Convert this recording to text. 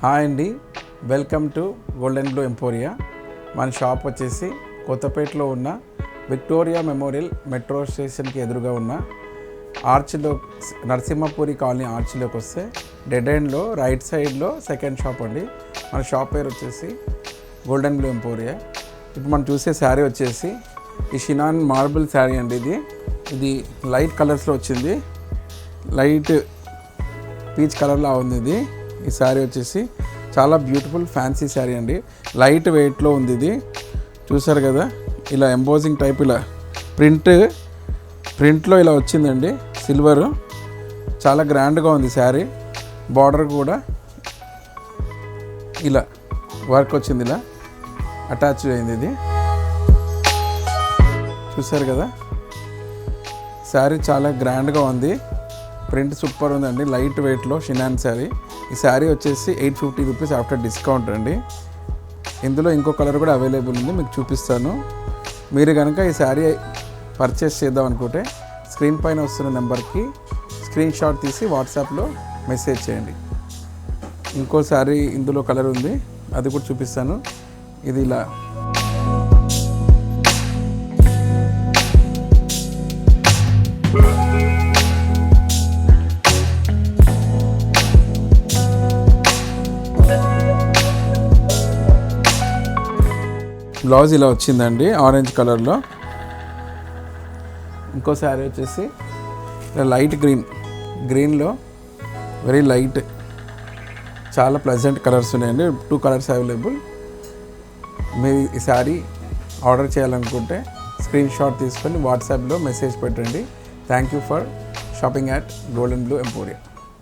Hi అండి, welcome to golden blue emporia. మన shop వచ్చేసి కొత్తపేటలో ఉన్న విక్టోరియా మెమోరియల్ మెట్రో స్టేషన్కి ఎదురుగా ఉన్న ఆర్చ్లో, నరసింహపురి కాలనీ ఆర్చ్లోకి వస్తే డెడ్ ఎండ్లో రైట్ సైడ్లో సెకండ్ షాప్ అండి. మన షాప్ పేరు వచ్చేసి గోల్డెన్ బ్లూ ఎంపోరియా. ఇప్పుడు మనం చూసే శారీ వచ్చేసి ఈ షినాన్ మార్బుల్ శారీ అండి. ఇది లైట్ కలర్స్లో వచ్చింది, లైట్ పీచ్ కలర్లా ఉంది. ఈ శారీ వచ్చేసి చాలా బ్యూటిఫుల్ ఫ్యాన్సీ శారీ అండి. లైట్ వెయిట్లో ఉంది. ఇది చూసారు కదా, ఇలా ఎంబోజింగ్ టైప్, ఇలా ప్రింట్లో ఇలా వచ్చిందండి. సిల్వరు చాలా గ్రాండ్గా ఉంది శారీ. బార్డర్ కూడా ఇలా వర్క్ వచ్చింది, ఇలా అటాచ్ అయింది. ఇది చూసారు కదా, శారీ చాలా గ్రాండ్గా ఉంది. ప్రింట్ సూపర్ ఉందండి, లైట్ వెయిట్లో షినాన్ శారీ. ఈ శారీ వచ్చేసి 850 రూపీస్ ఆఫ్టర్ డిస్కౌంట్ అండి. ఇందులో ఇంకో కలర్ కూడా అవైలబుల్ ఉంది, మీకు చూపిస్తాను. మీరు కనుక ఈ శారీ పర్చేస్ చేద్దాం అనుకుంటే స్క్రీన్ పైన వస్తున్న నెంబర్కి స్క్రీన్ షాట్ తీసి వాట్సాప్లో మెసేజ్ చేయండి. ఇంకో శారీ ఇందులో కలర్ ఉంది, అది కూడా చూపిస్తాను. ఇది ఇలా బ్లౌజ్ ఇలా వచ్చిందండి, ఆరెంజ్ కలర్లో. ఇంకో శారీ వచ్చేసి లైట్ గ్రీన్లో వెరీ లైట్, చాలా ప్లెజెంట్ కలర్స్ ఉన్నాయండి. 2 కలర్స్ అవైలబుల్. మీరు ఈ శారీ ఆర్డర్ చేయాలనుకుంటే స్క్రీన్ షాట్ తీసుకొని వాట్సాప్లో మెసేజ్ పెట్టండి. Thank you for shopping at golden blue emporia.